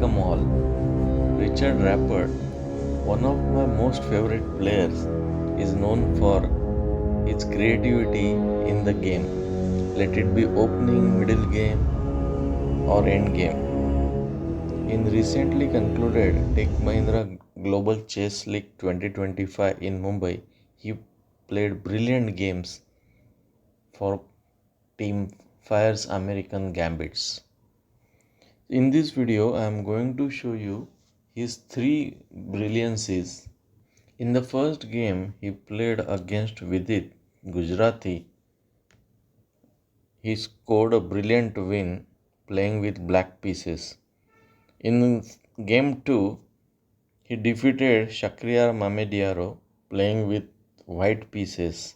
welcome all. Richard Rapport, one of my most favorite players, is known for its creativity in the game. Let it be opening, middle game, or end game. In recently concluded Tech Mahindra Global Chess League 2025 in Mumbai, he played brilliant games for Team Fire's American Gambits. In this video, I am going to show you his three brilliances. In the first game he played against Vidit Gujarati, he scored a brilliant win playing with black pieces. In game 2, he defeated Shakhriyar Mamediaro playing with white pieces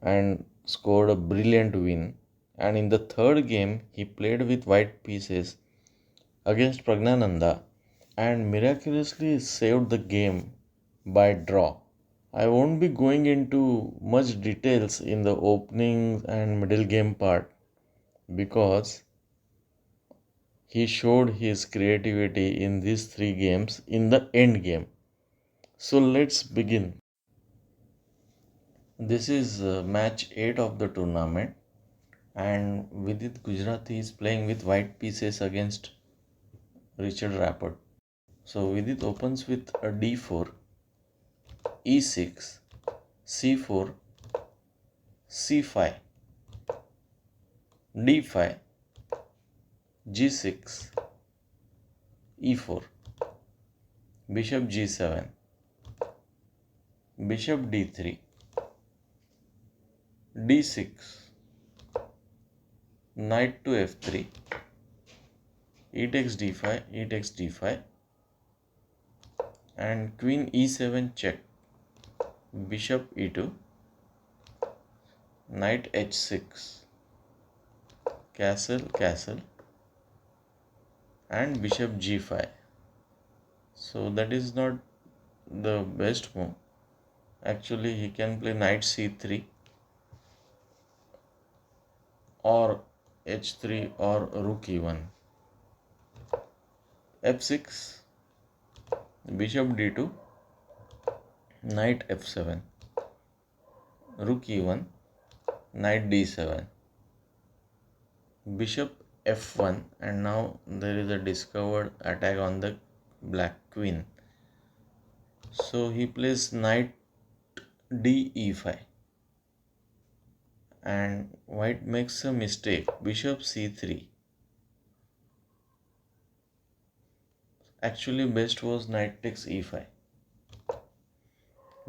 and scored a brilliant win. And in the third game, he played with white pieces against Pragnananda and miraculously saved the game by draw. I won't be going into much details in the opening and middle game part because he showed his creativity in these three games in the end game. So let's begin. This is match 8 of the tournament and Vidit Gujarati is playing with white pieces against Richard Rapport. So Vidit opens with a d4, e6, c4, c5, d5, g6, e4, bishop g7, bishop d3, d6, knight to f3, e takes d5, e takes d5, and queen e7 check, bishop e2, knight h6, castle, castle, and bishop g5. So that is not the best move. Actually, he can play knight c3 or h3 or rook e1. f6, bishop d2, knight f7, rook e1, knight d7, bishop f1, and now there is a discovered attack on the black queen. So he plays knight d e5 and white makes a mistake, bishop c3. Actually best was knight takes e5,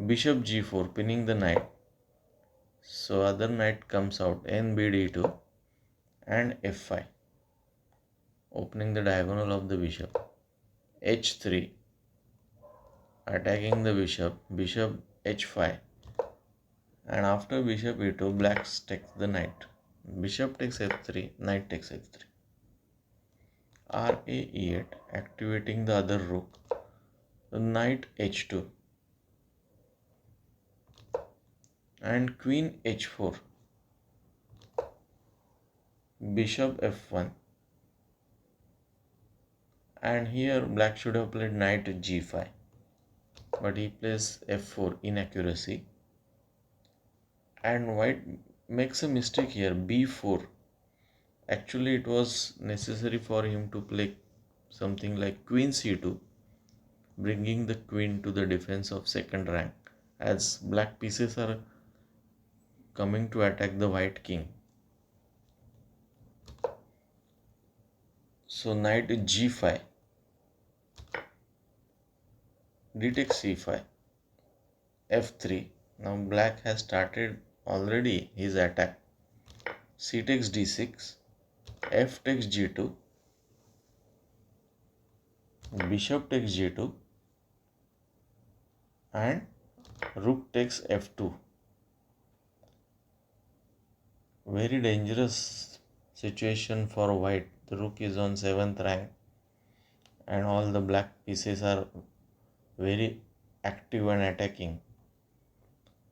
bishop g4 pinning the knight. So other knight comes out, nbd2 and f5, opening the diagonal of the bishop, h3, attacking the bishop, bishop h5, and after bishop e2, black takes the knight, bishop takes f3, knight takes f3, ra e8, activating the other rook, knight h2, and queen h4, bishop f1, and here black should have played knight g5, but he plays f4, inaccuracy, and white makes a mistake here, b4. Actually it was necessary for him to play something like queen c2, bringing the queen to the defense of second rank, as black pieces are coming to attack the white king. So knight g5, d takes c5, f3. Now black has started already his attack. C takes d6, f takes g2, bishop takes g2, and rook takes f2. Very dangerous situation for white. The rook is on 7th rank and all the black pieces are very active and attacking.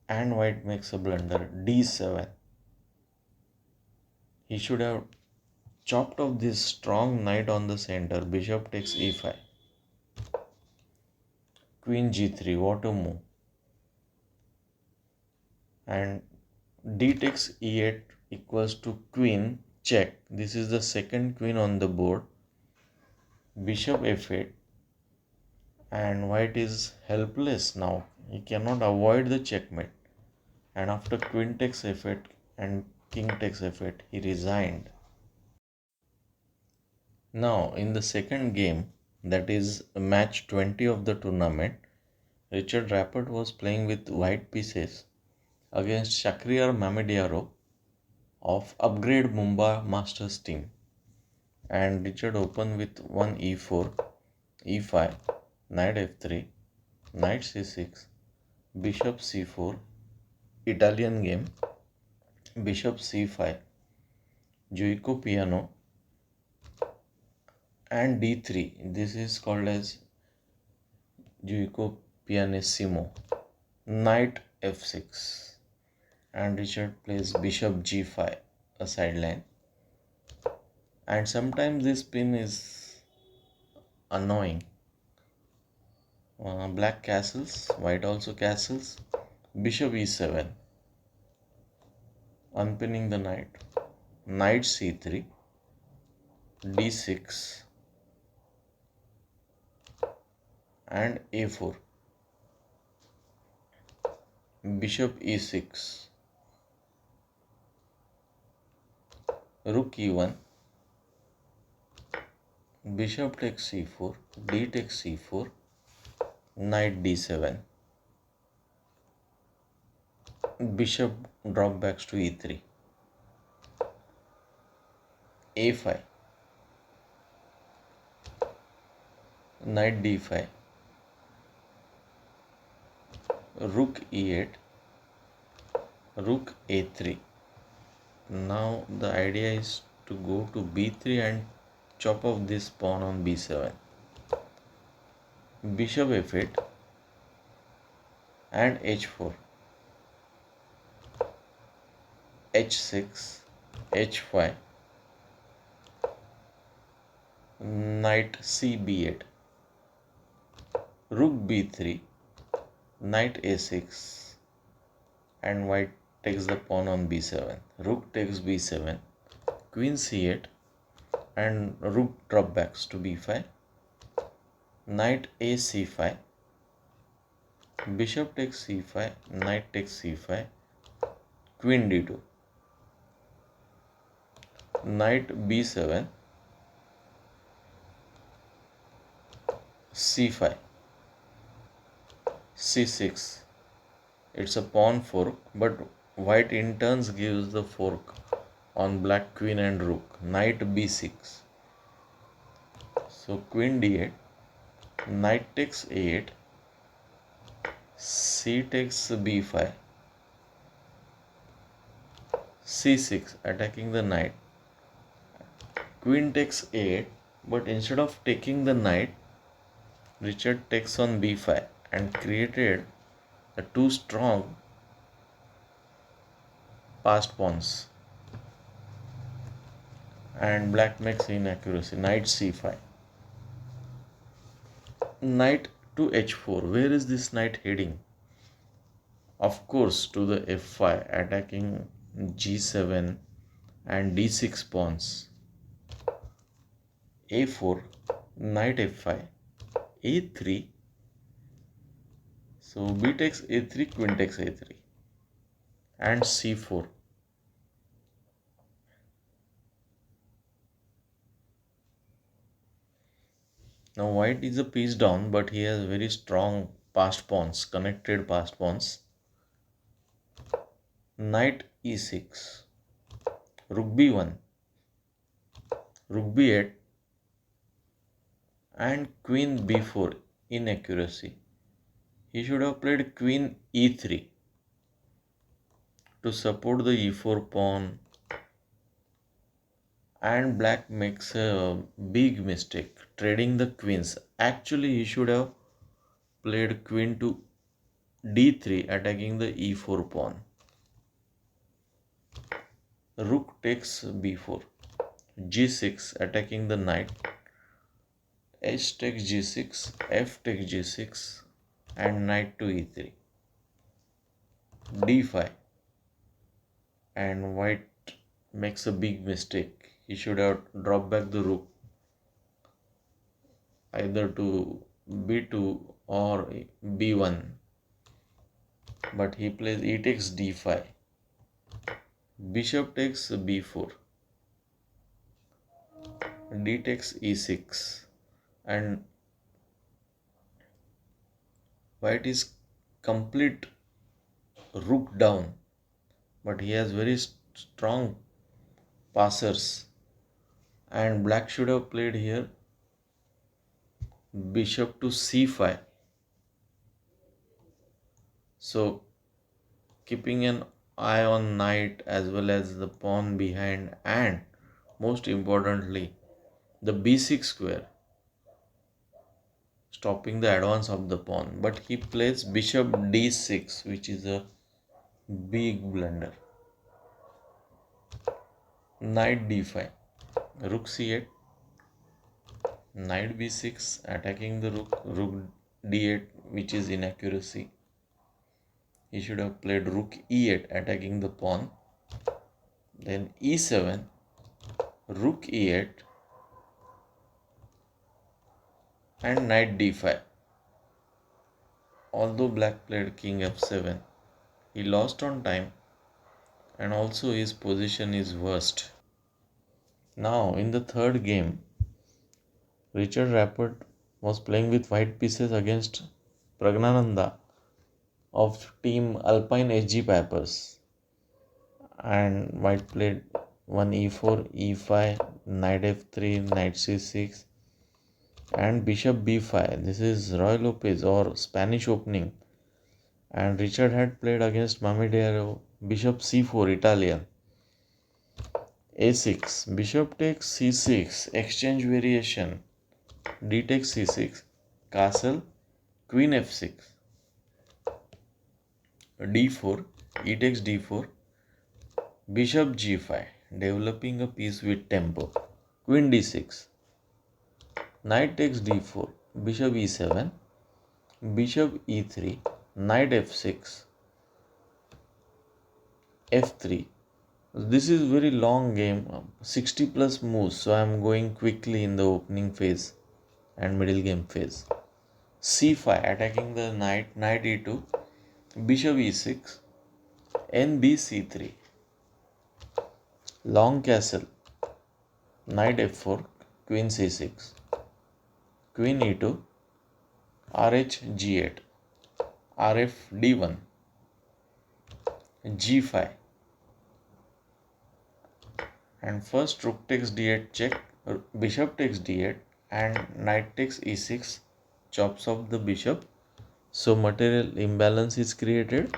And white makes a blunder, d7. He should have chopped off this strong knight on the center. Bishop takes e5. Queen g3, what a move. And d takes e8 equals to queen check. This is the second queen on the board. Bishop f8, and white is helpless now. He cannot avoid the checkmate. And after queen takes f8 and king takes f8, he resigned. Now in the second game, that is match 20 of the tournament, Richard Rapport was playing with white pieces against Shakhriyar Mamediaro of Upgrade Mumbai Masters team. And Richard opened with one e4, e5, knight f3, knight c6, bishop c4, Italian game, bishop c5, Gioco piano, and d3. This is called as Gioco pianissimo. Knight f6, and Richard plays bishop g5, a sideline. And sometimes this pin is annoying. Black castles, white also castles, bishop e7, unpinning the knight, knight c3, d6, and a4, bishop e6, rook e1, bishop takes c4, d takes c4, knight d7, bishop drop backs to e3, a5, knight d5, rook e8, rook a3. Now the idea is to go to b3 and chop off this pawn on b7. Bishop f8 and h4, h6, h5, knight c b8, rook b3, knight a6, and white takes the pawn on b7. Rook takes b7, queen c8, and rook drop backs to b5, knight a c5, bishop takes c5, knight takes c5, queen d2, knight b7, c5, c6. It's a pawn fork, but white in turns gives the fork on black queen and rook. Knight b6. So queen d8, knight takes a8, c takes b5, c6 attacking the knight, queen takes a8, but instead of taking the knight, Richard takes on b5 and created a too strong passed pawns, and black makes inaccuracy. Knight c5, knight to h4. Where is this knight heading? Of course to the f5, attacking g7 and d6 pawns. a4, knight f5, a3. So b takes a3, queen takes a3, and c4. Now white is a piece down, but he has very strong passed pawns, connected passed pawns. Knight e6, rook b1, rook b8, and queen b4, inaccuracy. He should have played queen e3 to support the e4 pawn, and black makes a big mistake trading the queens. Actually he should have played queen to d3 attacking the e4 pawn. Rook takes b4, g6 attacking the knight, h takes g6, f takes g6 and knight to e3, d5, and white makes a big mistake. He should have dropped back the rook either to b2 or b1, but he plays e takes d5, bishop takes b4, d takes e6, and white is complete rook down, but he has very strong passers, and black should have played here bishop to c5. So keeping an eye on knight as well as the pawn behind, and most importantly the b6 square, stopping the advance of the pawn. But he plays bishop d6, which is a big blunder. Knight d5, rook c8, knight b6 attacking the rook, rook d8, which is inaccuracy. He should have played rook e8 attacking the pawn, then e7, rook e8 and knight d5. Although black played king f7, he lost on time and also his position is worst. Now in the third game, Richard Rapport was playing with white pieces against Pragnananda of team Alpine SG Pipers, and white played 1 e4, e5, knight f3, knight c6 and bishop b5. This is Roy Lopez or Spanish opening, and Richard had played against Mahindra bishop c4 Italian, a6, bishop takes c6, exchange variation, d takes c6, castle, queen f6, d4, e takes d4, bishop g5, developing a piece with tempo, queen d6, knight takes d4, bishop e7, bishop e3, knight f6, f3. This is very long game, 60 plus moves, so I am going quickly in the opening phase and middle game phase. c5 attacking the knight, knight e2, bishop e6, nb c3, long castle, knight f4, queen c6, queen e2, rh g8, rf d1, g5, and first rook takes d8 check, bishop takes d8 and knight takes e6, chops off the bishop, so material imbalance is created.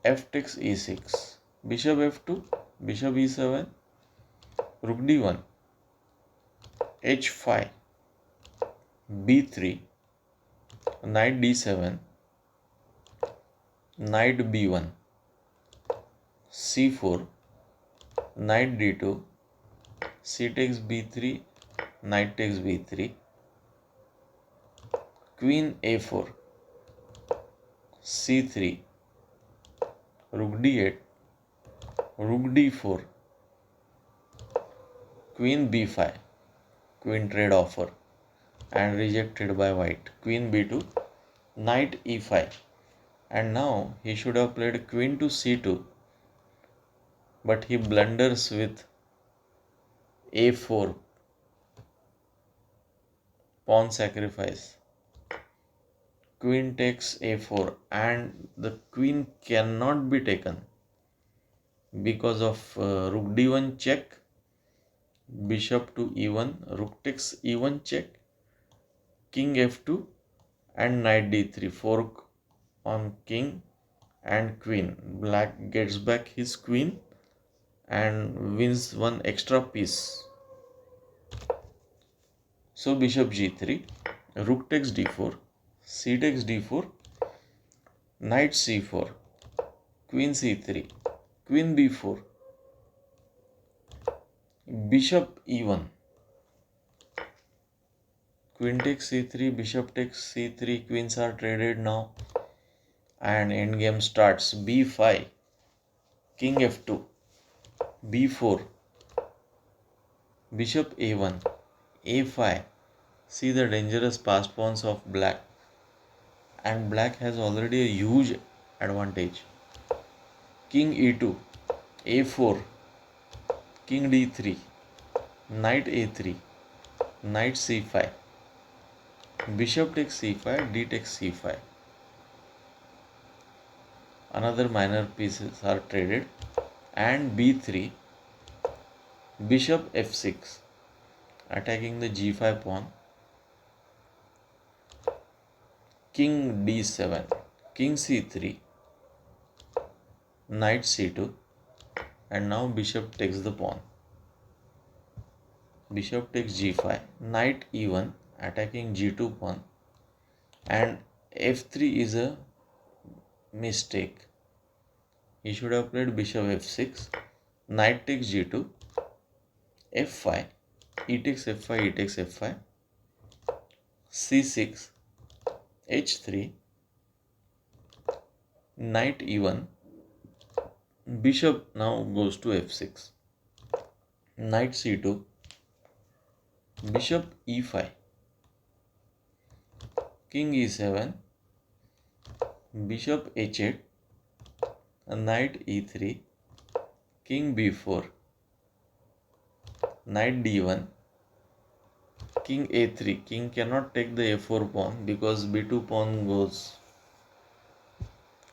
F takes e6, bishop f2, bishop e7, rook d1, h5, b3, knight d7, knight b1, c4, knight d2, c takes b3, knight takes b3, queen a4, c3, rook d8, rook d4, queen b5, queen trade offer and rejected by white, queen b2, knight e5, and now he should have played queen to c2, but he blunders with a4, pawn sacrifice, queen takes a4, and the queen cannot be taken because of rook d1 check, bishop to e1, rook takes e1 check, king f2 and knight d3, fork on king and queen. Black gets back his queen and wins one extra piece. So bishop g3, rook takes d4, c takes d4, knight c4, queen c3, queen b4, Bishop e1, queen takes c3, bishop takes c3, queens are traded now, and endgame starts. b5, king f2, b4, bishop a1, a5. See the dangerous pass pawns of black, and black has already a huge advantage. King e2, a4, king d3, knight a3, knight c5, bishop takes c5, d takes c5. Another minor pieces are traded, and b3, bishop f6, attacking the g5 pawn, king d7, king c3, knight c2, and now bishop takes the pawn. Bishop takes g5, knight e1, attacking g2 pawn, and f3 is a mistake. He should have played bishop f6, knight takes g2, f5, e takes f5, e takes f5, c6, h3, knight e1, bishop now goes to f6, knight c2, bishop e5, king e7, bishop h8, knight e3, king b4, knight d1, king a3. King cannot take the a4 pawn because b2 pawn goes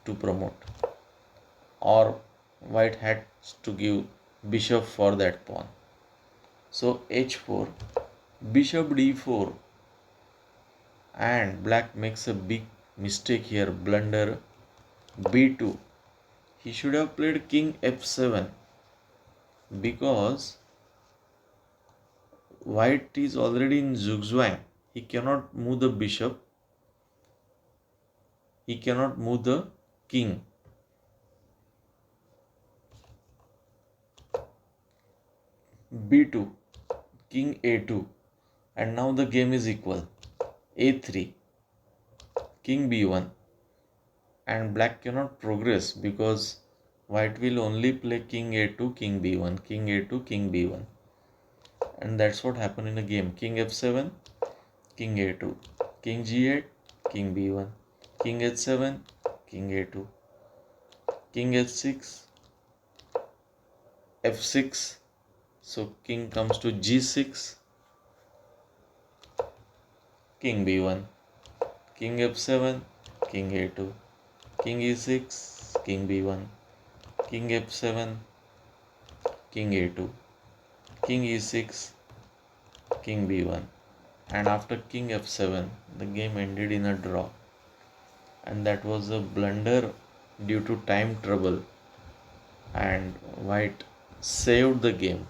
to promote, or white has to give bishop for that pawn. So h4, bishop d4, and black makes a big mistake here, blunder. b2, he should have played king f7, because white is already in zugzwang. He cannot move the bishop, he cannot move the king. b2, king a2, and now the game is equal. a3, king b1, and black cannot progress because white will only play king a2, king b1, king a2, king b1, and that's what happened in the game. King f7, king a2, king g8, king b1, king h7, king a2, king h6, f6, so king comes to g6, king b1, king f7, king a2, king e6, king b1, king f7, king a2, king e6, king b1, and after king f7 the game ended in a draw, and that was a blunder due to time trouble, and white saved the game.